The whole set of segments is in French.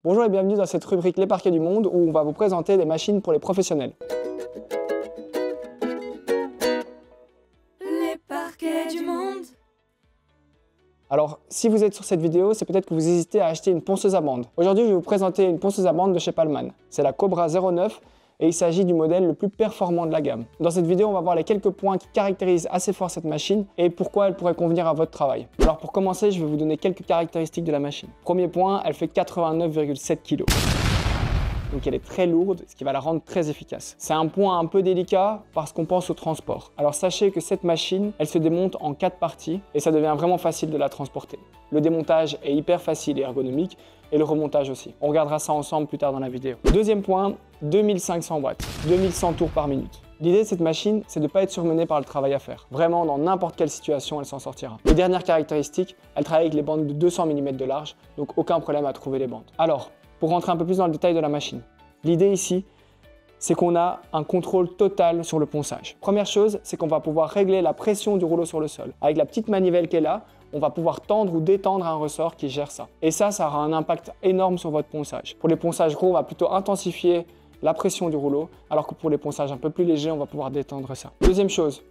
Bonjour et bienvenue dans cette rubrique Les parquets du monde où on va vous présenter des machines pour les professionnels. Les parquets du monde. Alors, si vous êtes sur cette vidéo, c'est peut-être que vous hésitez à acheter une ponceuse à bande. Aujourd'hui, je vais vous présenter une ponceuse à bande de chez Palman. C'est la Cobra 09 et il s'agit du modèle le plus performant de la gamme. Dans cette vidéo, on va voir les quelques points qui caractérisent assez fort cette machine et pourquoi elle pourrait convenir à votre travail. Alors pour commencer, je vais vous donner quelques caractéristiques de la machine. Premier point, elle fait 89,7 kg. Donc elle est très lourde, ce qui va la rendre très efficace. C'est un point un peu délicat parce qu'on pense au transport. Alors sachez que cette machine, elle se démonte en 4 parties et ça devient vraiment facile de la transporter. Le démontage est hyper facile et ergonomique et le remontage aussi. On regardera ça ensemble plus tard dans la vidéo. Deuxième point, 2500 watts, 2100 tours par minute. L'idée de cette machine, c'est de ne pas être surmenée par le travail à faire. Vraiment, dans n'importe quelle situation, elle s'en sortira. Et dernière caractéristique, elle travaille avec les bandes de 200 mm de large, donc aucun problème à trouver les bandes. Alors, pour rentrer un peu plus dans le détail de la machine, l'idée ici, c'est qu'on a un contrôle total sur le ponçage. Première chose, c'est qu'on va pouvoir régler la pression du rouleau sur le sol. Avec la petite manivelle qui est là, on va pouvoir tendre ou détendre un ressort qui gère ça. Et ça aura un impact énorme sur votre ponçage. Pour les ponçages gros, on va plutôt intensifier la pression du rouleau, alors que pour les ponçages un peu plus légers, on va pouvoir détendre ça. Deuxième chose,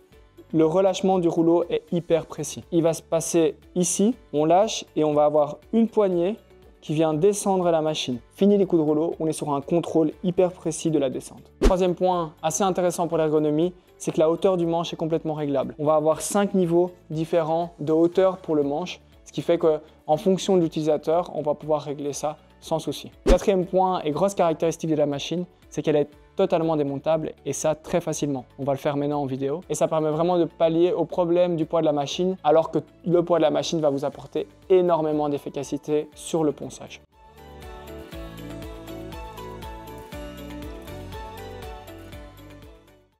le relâchement du rouleau est hyper précis. Il va se passer ici, on lâche et on va avoir une poignée qui vient descendre la machine. Fini les coups de rouleau, on est sur un contrôle hyper précis de la descente. Troisième point assez intéressant pour l'ergonomie, c'est que la hauteur du manche est complètement réglable. On va avoir 5 niveaux différents de hauteur pour le manche, ce qui fait qu'en fonction de l'utilisateur, on va pouvoir régler ça sans souci. Quatrième point et grosse caractéristique de la machine, c'est qu'elle est totalement démontable et ça très facilement. On va le faire maintenant en vidéo et ça permet vraiment de pallier au problème du poids de la machine alors que le poids de la machine va vous apporter énormément d'efficacité sur le ponçage.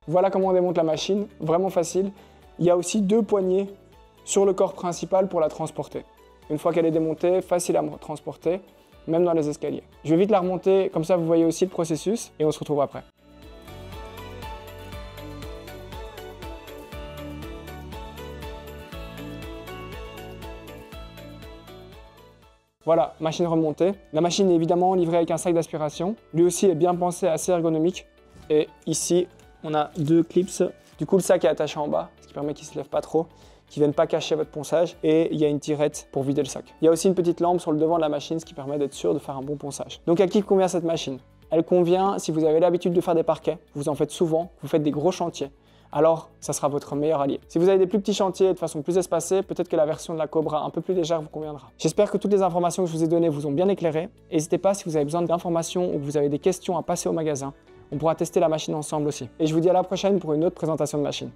Voilà comment on démonte la machine, vraiment facile. Il y a aussi 2 poignées sur le corps principal pour la transporter. Une fois qu'elle est démontée, facile à transporter, même dans les escaliers. Je vais vite la remonter, comme ça vous voyez aussi le processus et on se retrouve après. Voilà, machine remontée. La machine est évidemment livrée avec un sac d'aspiration. Lui aussi est bien pensé, assez ergonomique. Et ici, on a 2 clips. Du coup, le sac est attaché en bas, ce qui permet qu'il ne se lève pas trop, qui ne viennent pas cacher votre ponçage, et il y a une tirette pour vider le sac. Il y a aussi une petite lampe sur le devant de la machine, ce qui permet d'être sûr de faire un bon ponçage. Donc à qui convient cette machine? Elle convient si vous avez l'habitude de faire des parquets, vous en faites souvent, vous faites des gros chantiers, alors ça sera votre meilleur allié. Si vous avez des plus petits chantiers de façon plus espacée, peut-être que la version de la Cobra un peu plus légère vous conviendra. J'espère que toutes les informations que je vous ai données vous ont bien éclairé. N'hésitez pas si vous avez besoin d'informations ou que vous avez des questions à passer au magasin. On pourra tester la machine ensemble aussi. Et je vous dis à la prochaine pour une autre présentation de machine.